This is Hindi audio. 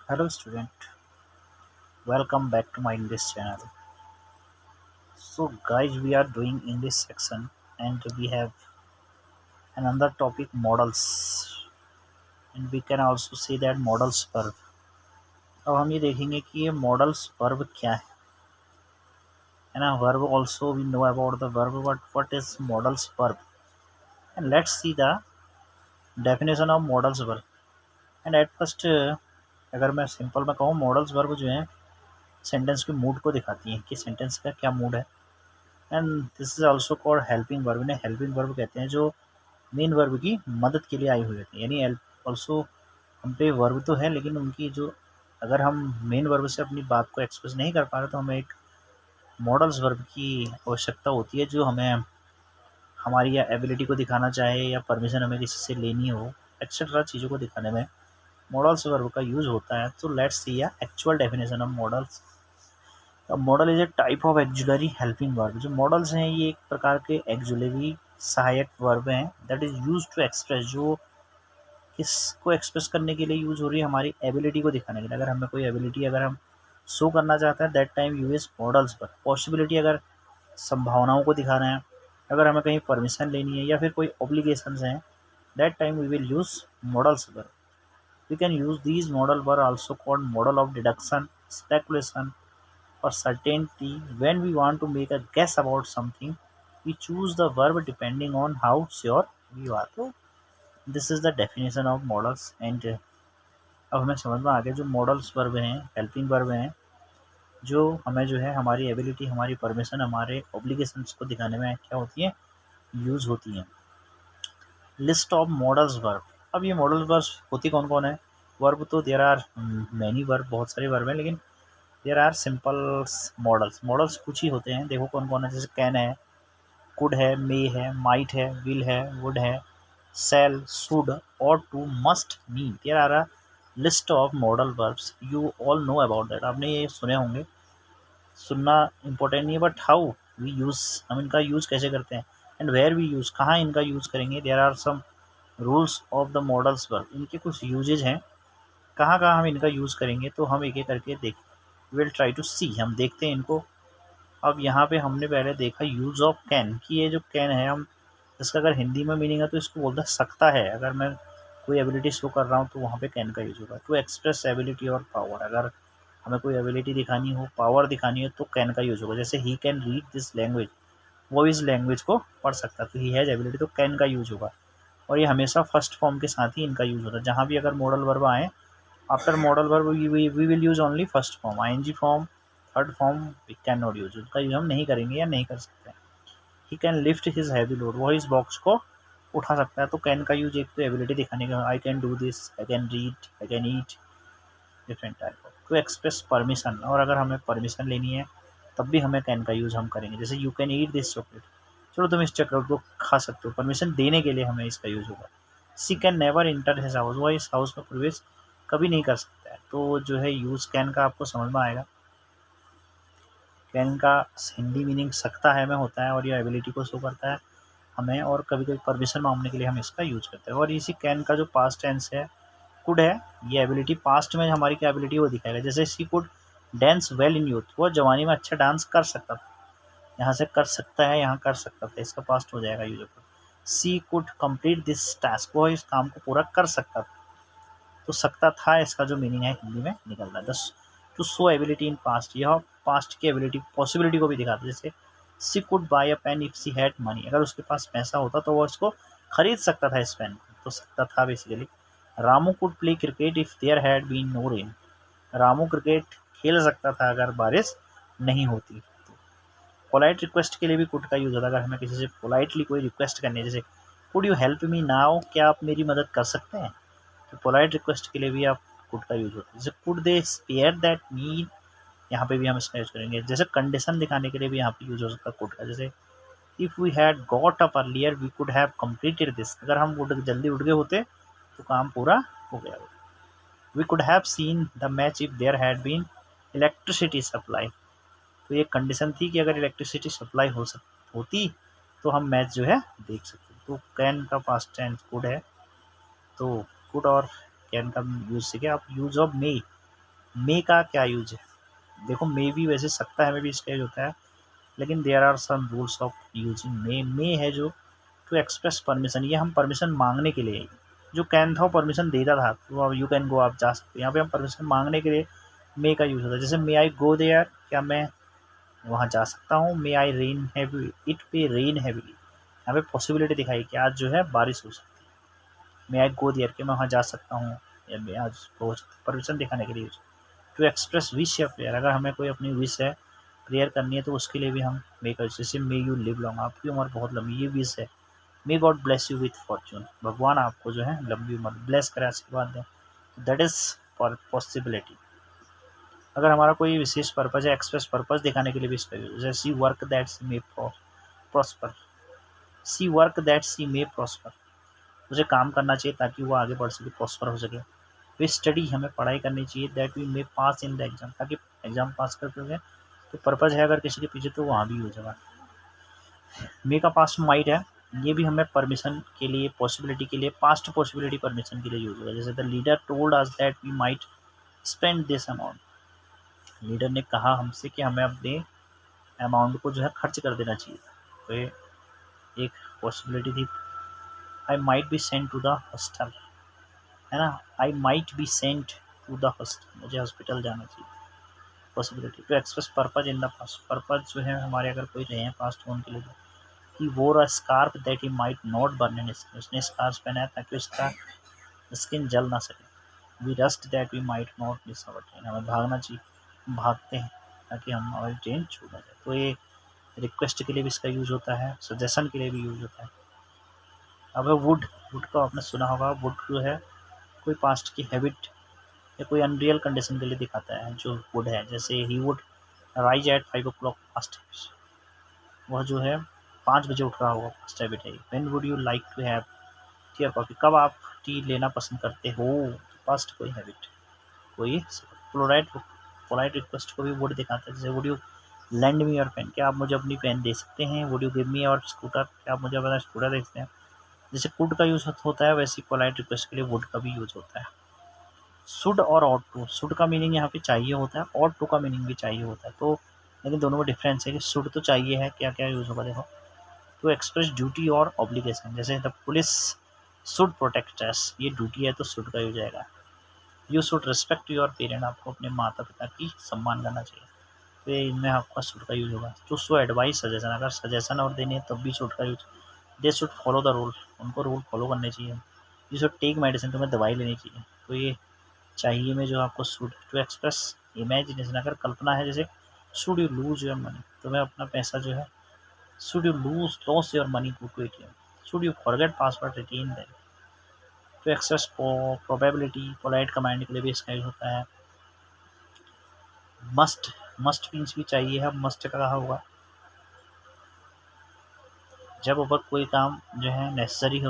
Hello student, welcome back to my English channel. So guys, we are doing English section and we have another topic models, and we can also say that modals verb. अब हम ये देखेंगे कि ये modals verb क्या है ना. Verb also we know about the verb, but what is modals verb? And let's see the definition of modals verb. And at first अगर मैं सिंपल में कहूँ, modals verb जो है सेंटेंस के मूड को दिखाती हैं कि सेंटेंस का क्या मूड है. And this is also called helping verb. इन्हें हेल्पिंग वर्ब कहते हैं जो मेन वर्ब की मदद के लिए आई हुई होती है. यानी हेल्प ऑल्सो हम पे वर्ब तो है, लेकिन उनकी जो अगर हम मेन वर्ब से अपनी बात को एक्सप्रेस नहीं कर पा रहे तो हमें एक मॉडल्स वर्ब की आवश्यकता होती है जो हमें हमारी या एबिलिटी को दिखाना चाहे या परमिशन हमें किसी से लेनी हो, एक्सेट्रा चीज़ों को दिखाने में मॉडल्स वर्ब का यूज़ होता है. तो लेट्स सी या actual definition of modals. Model is a type of auxiliary helping verb. जो मॉडल्स हैं ये एक प्रकार के एक्जुलरी सहायक वर्ब हैं that is use to express, जो किसको एक्सप्रेस करने के लिए यूज हो रही है, हमारी एबिलिटी को दिखाने के लिए. अगर हमें कोई एबिलिटी अगर हम शो करना चाहते हैं दैट टाइम यूज मॉडल्स पर. पॉसिबिलिटी अगर संभावनाओं को दिखा रहे हैं, अगर हमें कहीं परमिशन लेनी है या फिर कोई ऑब्लिगेशंस हैं that time we will use modals पर. We can use these modal पर also called modal of deduction, speculation or certainty. When we want to make a guess about something, we choose the verb depending on how sure we are. तो this is the definition of models. And अब हमें समझ में आ गया जो मॉडल्स वर्ब हैं, हेल्पिंग वर्ब हैं, जो हमें जो है हमारी एबिलिटी, हमारी परमिशन, हमारे ऑब्लिगेशंस को दिखाने में क्या होती है, यूज़ होती हैं. List of models verb. अब ये मॉडल वर्ब होती कौन कौन है. वर्ब तो देयर आर मैनी वर्ब, बहुत सारे वर्ब हैं, लेकिन there are simple modals. Modals कुछ ही होते हैं. देखो कौन कौन है. जैसे कैन है, कुड है, मे है, माइट है, विल है, वुड है, shall, should, ought to, must, need. There are a list of modal verbs. You all know about that. आपने ये सुने होंगे. सुनना इम्पोर्टेंट नहीं है, बट हाउ वी यूज़, हम इनका यूज़ कैसे करते हैं, एंड वेयर वी यूज़, कहाँ इनका यूज़ करेंगे. There are some rules of the modals verb. इनके कुछ यूजेज हैं, कहाँ कहाँ हम इनका यूज़ करेंगे, तो हम एक एक करके देख विल ट्राई टू सी, हम देखते हैं इनको. अब यहाँ पे हमने पहले देखा यूज़ ऑफ कैन, कि ये जो कैन है, हम इसका अगर हिंदी में मीनिंग है तो इसको बोलते हैं सकता है. अगर मैं कोई एबिलिटी शो कर रहा हूँ तो वहाँ पे कैन का यूज़ होगा. टू एक्सप्रेस एबिलिटी और पावर, अगर हमें कोई एबिलिटी दिखानी हो, पावर दिखानी हो, तो कैन का यूज़ होगा. जैसे he can read this language, वो इस लैंग्वेज को पढ़ सकता है, तो ही हैज़ एबिलिटी, तो कैन का यूज़ होगा. और ये हमेशा फर्स्ट फॉर्म के साथ ही इनका यूज़ होता है. जहाँ भी अगर मॉडल वर्ब आए, after modal verb we will use only first form. ING form, third form we can not use, उसका यूज हम नहीं करेंगे या नहीं कर सकते. He can lift his heavy load, वो इस बॉक्स को उठा सकता है. तो कैन का यूज एक तो एबिलिटी दिखाने का, I can do this, I can read, I can eat, different type of. To express permission, और अगर हमें परमिशन लेनी है तब भी हमें कैन का यूज़ हम करेंगे. जैसे you can eat this chocolate, चलो तुम इस चॉकलेट को खा सकते हो, परमिशन देने के लिए हमें इसका यूज़ होगा. She can never enter his house, वह इस हाउस में प्रवेश कभी नहीं कर सकता है. तो जो है यूज़ कैन का आपको समझ में आएगा. कैन का हिंदी मीनिंग सकता है में होता है, और ये एबिलिटी को शो करता है हमें, और कभी कभी परमिशन मांगने के लिए हम इसका यूज करते हैं. और इसी कैन का जो पास्ट टेंस है, कुड है, ये एबिलिटी पास्ट में हमारी क्या एबिलिटी वो दिखाएगा. जैसे she could dance well in youth, वो जवानी में अच्छा डांस कर सकता था. यहाँ से कर सकता है, यहाँ कर सकता था, इसका पास्ट हो जाएगा यूजर पर. सी कुड कंप्लीट दिस टास्क, वो इस काम को पूरा कर सकता था. तो सकता था इसका जो मीनिंग है हिंदी में निकल रहा है. This to show ability in past, यह पास्ट की एबिलिटी, पॉसिबिलिटी को भी दिखाता है. जैसे she could buy a pen if she had money, अगर उसके पास पैसा होता तो वो इसको खरीद सकता था, इस पेन को. तो सकता था basically. Ramu could play cricket if there had been no rain, Ramu cricket खेल सकता था अगर बारिश नहीं होती. पोलाइट रिक्वेस्ट के लिए भी कुड का यूज होता है. अगर हमें किसी से पोलाइटली कोई रिक्वेस्ट करनी है, जैसे could you help me now, क्या आप मेरी मदद कर सकते हैं, तो पोलाइट रिक्वेस्ट के लिए भी आप कुड का यूज होता है. जैसे could they spare that need, यहाँ पे भी हम इसका यूज करेंगे. जैसे कंडीशन दिखाने के लिए भी यहाँ पे यूज हो सकता है कुड का. जैसे if we had got up earlier we could have completed this, अगर हम जल्दी उठ गए होते तो काम पूरा हो गया होता. We could have seen the match if there had been electricity supply, तो ये कंडीशन थी कि अगर इलेक्ट्रिसिटी सप्लाई होती तो हम मैच जो है देख सकते. तो कैन का पास्ट टेंस कुड है. तो कुड और कैन का यूज सीखे आप. यूज ऑफ मे, मे का क्या यूज है? देखो मे भी वैसे सकता है में भी इसका यूज होता है, लेकिन there are some rules of using may है जो टू एक्सप्रेस परमिशन, ये हम परमिशन मांगने के लिए, जो कैन था वो परमिशन देता था, तो अब यू कैन गो, आप जा सकते हैं। यहाँ पे हम परमिशन मांगने के लिए मे का यूज होता है। जैसे मे आई गो देयर, क्या मैं वहाँ जा सकता हूँ? मे आई रेन हैवी, इट पे रेन हैवी, यहाँ पे पॉसिबिलिटी दिखाई कि आज जो है बारिश हो सकती है। मे आई गो देयर, कि मैं वहाँ जा सकता हूँ, या मैं आज पहुँच, परमिशन दिखाने के लिए यूज। टू एक्सप्रेस विश या प्रेयर, अगर हमें कोई अपनी विश है, प्रेयर करनी है, तो उसके लिए भी हम मे का यूज। जैसे मे यू लिव लॉन्ग, आपकी उम्र बहुत लंबी, ये विश है। May God bless you with Fortune, भगवान आपको जो है लंबी उम्र ब्लेस करे, आशीर्वाद दें। That is possibility. अगर हमारा कोई विशेष पर्पज है, एक्सप्रेस पर्पज दिखाने के लिए भी इसका यूज है। See work that see may prosper, see work that see may prosper, मुझे काम करना चाहिए ताकि वो आगे बढ़ सके, प्रॉस्पर हो सके। वे स्टडी, हमें पढ़ाई करनी चाहिए, that we may pass in the exam, ताकि एग्जाम पास कर सकें। तो पर्पज है अगर किसी के पीछे, तो वहाँ भी यूज होगा। मे का पास्ट माइट है, ये भी हमें परमिशन के लिए, पॉसिबिलिटी के लिए, पास्ट पॉसिबिलिटी परमिशन के लिए यूज होगा। जैसे the leader told us that we might spend this amount, leader ने कहा हमसे कि हमें अपने अमाउंट को जो है खर्च कर देना चाहिए। तो ये एक पॉसिबिलिटी थी। I might be sent to the hostel, है ना, I might be sent to the hostel, मुझे हॉस्पिटल जाना चाहिए, possibility. To express purpose in the past, purpose जो है हमारे अगर कोई रहे हैं पास्ट होने के लिए, he wore a scarf that he might not burn in skin, उसने स्कार्फ पहना है ताकि उसका स्किन जल ना सके। We rushed that we might not miss our train, हमें भागना चाहिए, भागते हैं ताकि हम हमारी ट्रेन छूट ना जाए। तो ये रिक्वेस्ट के लिए भी इसका यूज होता है, सजेशन के लिए भी यूज होता है। अब है वुड, वुड का आपने सुना होगा, वुड जो है कोई पास्ट की हैबिट या कोई अनरियल कंडीशन के लिए दिखाता है जो वुड है। जैसे he would rise at 5 o'clock past, वह जो है 5 बजे उठ रहा होगा, पास्ट हैबिट है। When would you like to have tea और कॉफ़ी, कब आप टी लेना पसंद करते हो, पास्ट कोई हैबिट, कोई पोलाइट, पोलाइट रिक्वेस्ट को भी वुड दिखाता है। जैसे would you lend me your pen, क्या आप मुझे अपनी पेन दे सकते हैं? Would you give me your scooter, क्या आप मुझे अपना स्कूटर दे सकते हैं? जैसे कुड का यूज होता है, वैसे पोलाइट रिक्वेस्ट के लिए वुड का भी यूज होता है। शुड और ऑट टू, शुड का मीनिंग यहाँ पे चाहिए होता है, ऑट टू का मीनिंग भी चाहिए होता है। तो लेकिन दोनों में डिफरेंस है कि शुड तो चाहिए है, क्या क्या यूज होगा देखो। टू एक्सप्रेस ड्यूटी और ऑब्लिगेशन, जैसे the police should protect us, ये ड्यूटी है तो शुड का यूज आएगा। You should respect your parent, आपको अपने माता पिता की सम्मान करना चाहिए, तो ये इनमें आपका शुड का यूज होगा। टू शो एडवाइस सजेशन, अगर सजेशन और देनी है तब भी शुड का use. They should follow the rule, उनको रूल फॉलो करने चाहिए। यू शुड टेक मेडिसिन, तुम्हें दवाई लेनी चाहिए, तो ये चाहिए में जो आपको शुड। टू एक्सप्रेस इमेजिनेशन, अगर कल्पना है, जैसे should you lose your money, तुम्हें अपना पैसा जो है, should you lose your money to ATM, should you forget password written that. To express probability, polite command के लिए भी इसका यूज होता है। मस्ट, मस्ट मीन्स भी चाहिए है, मस्ट का कहा होगा जब ऊपर कोई काम जो है नेसेसरी हो